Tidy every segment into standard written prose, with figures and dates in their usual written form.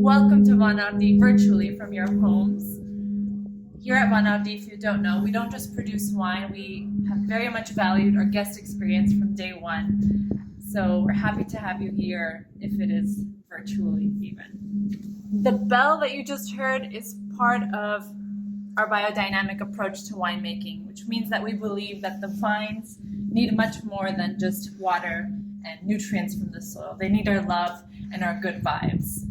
Welcome to Ardi virtually from your homes. Here at Ardi, if you don't know, we don't just produce wine, we have very much valued our guest experience from day one. So we're happy to have you here, if it is virtually even. The bell that you just heard is part of our biodynamic approach to winemaking, which means that we believe that the vines need much more than just water and nutrients from the soil. They need our love and our good vibes.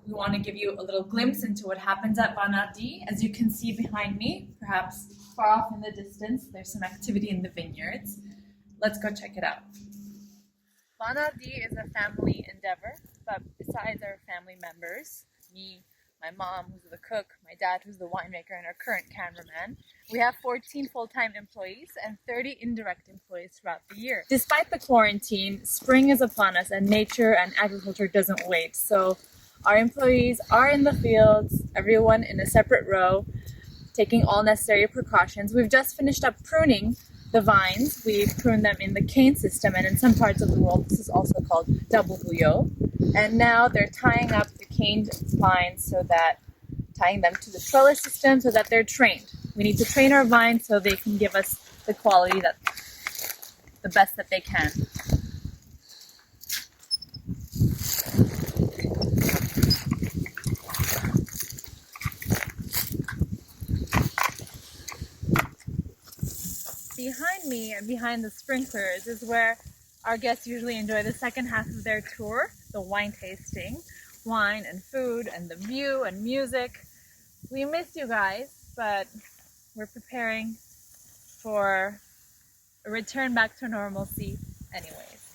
We want to give you a little glimpse into what happens at Ardi. As you can see behind me, perhaps far off in the distance, there's some activity in the vineyards. Let's go check it out. Ardi is a family endeavor, but besides our family members, me, my mom, who's the cook, my dad, who's the winemaker, and our current cameraman, we have 14 full-time employees and 30 indirect employees throughout the year. Despite the quarantine, spring is upon us and nature and agriculture doesn't wait. So our employees are in the fields, everyone in a separate row, taking all necessary precautions. We've just finished up pruning the vines. We've pruned them in the cane system, and in some parts of the world this is also called double bouillot. And now they're tying up the caned vines tying them to the trellis system so that they're trained. We need to train our vines so they can give us the quality the best that they can. Behind me and behind the sprinklers is where our guests usually enjoy the second half of their tour, the wine tasting, wine and food and the view and music. We missed you guys, but we're preparing for a return back to normalcy anyways.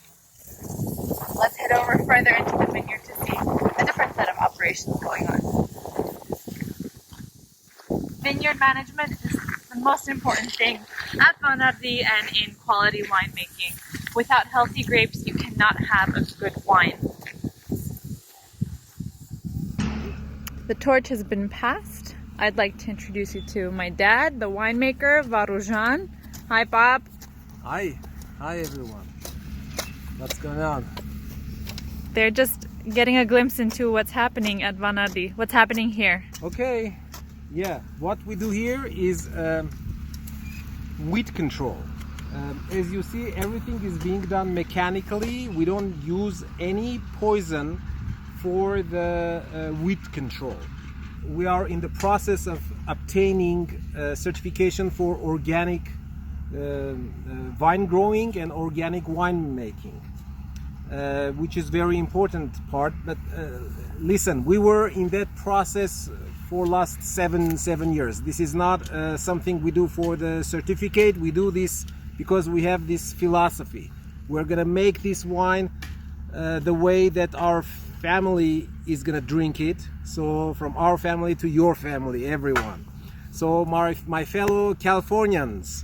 Let's head over further into the vineyard to see a different set of operations going on. Vineyard management is the most important thing at Ardi and in quality winemaking. Without healthy grapes, you cannot have a good wine. The torch has been passed. I'd like to introduce you to my dad, the winemaker, Varujan. Hi, Pop. Hi. Hi, everyone. What's going on? They're just getting a glimpse into what's happening at Ardi. What's happening here? Okay. Yeah, what we do here is weed control. As you see, everything is being done mechanically. We don't use any poison for the weed control. We are in the process of obtaining certification for organic vine growing and organic wine making, which is very important part. But listen, we were in that process for last seven years. This is not something we do for the certificate. We do this because we have this philosophy. We're gonna make this wine the way that our family is gonna drink it. So from our family to your family, everyone. So my fellow Californians,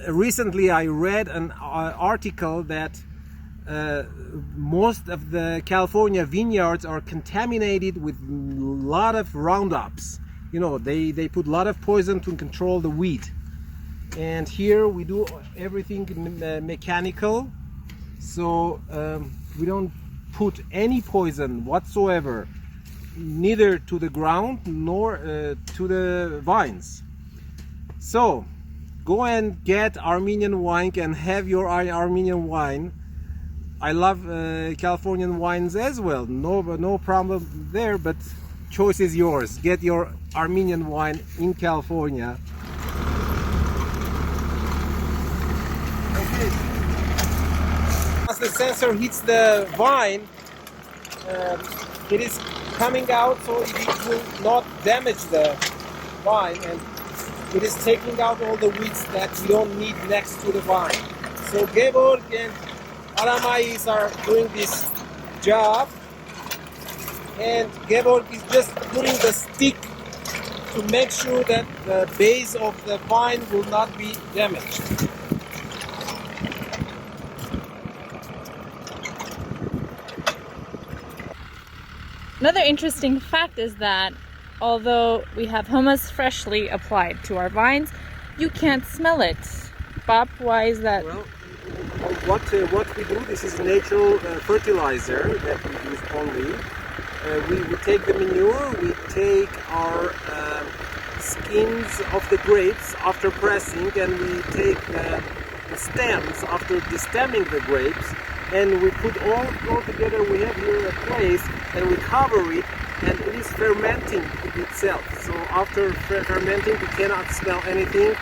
recently I read an article that most of the California vineyards are contaminated with a lot of Roundups. You know, they put a lot of poison to control the weed. And here we do everything mechanical, so we don't put any poison whatsoever, neither to the ground nor to the vines. So go and get Armenian wine and have your Armenian wine. I love Californian wines as well, no problem there, but choice is yours. Get your Armenian wine in California. Okay. As the sensor hits the vine, it is coming out so it will not damage the vine, and it is taking out all the weeds that we don't need next to the vine. So Geborg and Aramais are doing this job, and Geborg is just putting the stick to make sure that the base of the vine will not be damaged. Another interesting fact is that although we have humus freshly applied to our vines, you can't smell it. Bob, why is that? Well, what we do, this is natural fertilizer that we use only. we take the manure, we take our skins of the grapes after pressing, and we take the stems after destemming the grapes, and we put all together. We have here a place and we cover it, and it is fermenting itself. So after fermenting, you cannot smell anything.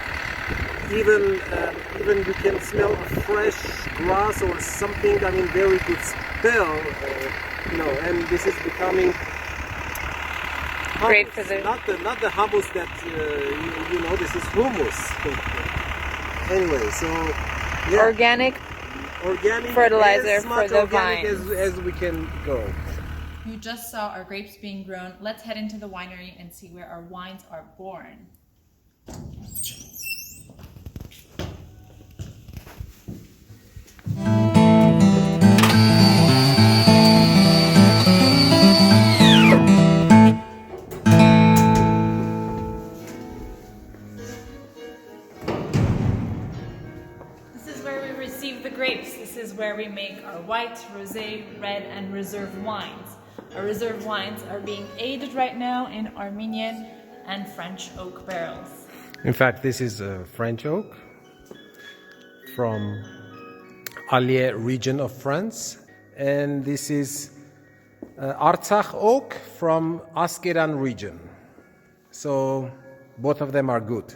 Even you can smell a fresh grass or something. I mean, very good smell. You know, and this is becoming hummus. Great for the not the hummus that you know. This is hummus. Anyway, so yeah. organic fertilizer as for much the organic vines. as we can go. You just saw our grapes being grown. Let's head into the winery and see where our wines are born. This is where we receive the grapes. This is where we make our white, rosé, red, and reserve wines. Our reserve wines are being aged right now in Armenian and French oak barrels. In fact, this is a French oak from Allier region of France, and this is Artsakh oak from Askeran region. So both of them are good.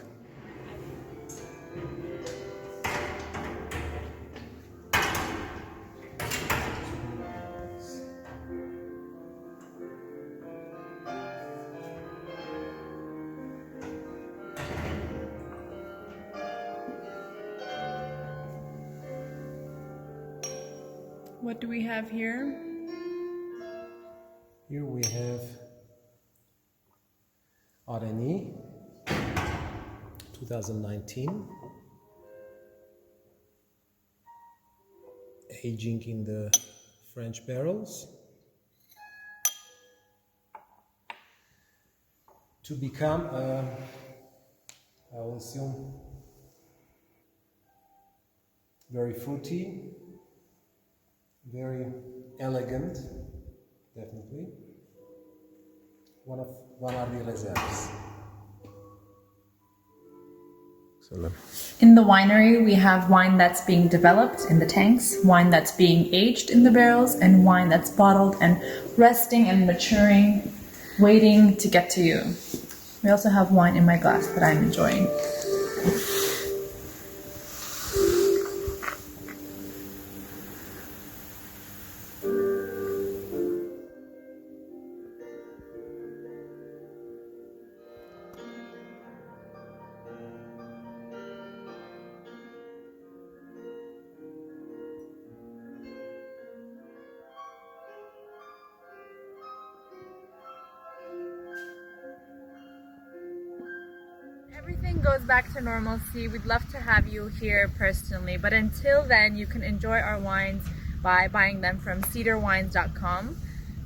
What do we have here? Here we have Ardi 2019, aging in the French barrels to become, I will assume, very fruity, very elegant, definitely. One of the reserves. In the winery, we have wine that's being developed in the tanks, wine that's being aged in the barrels, and wine that's bottled and resting and maturing, waiting to get to you. We also have wine in my glass that I'm enjoying. Everything goes back to normalcy. We'd love to have you here personally, but until then, you can enjoy our wines by buying them from cedarwines.com.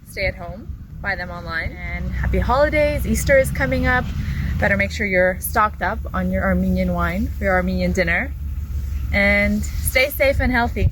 Stay at home, buy them online, and happy holidays. Easter is coming up. Better make sure you're stocked up on your Armenian wine for your Armenian dinner, and stay safe and healthy.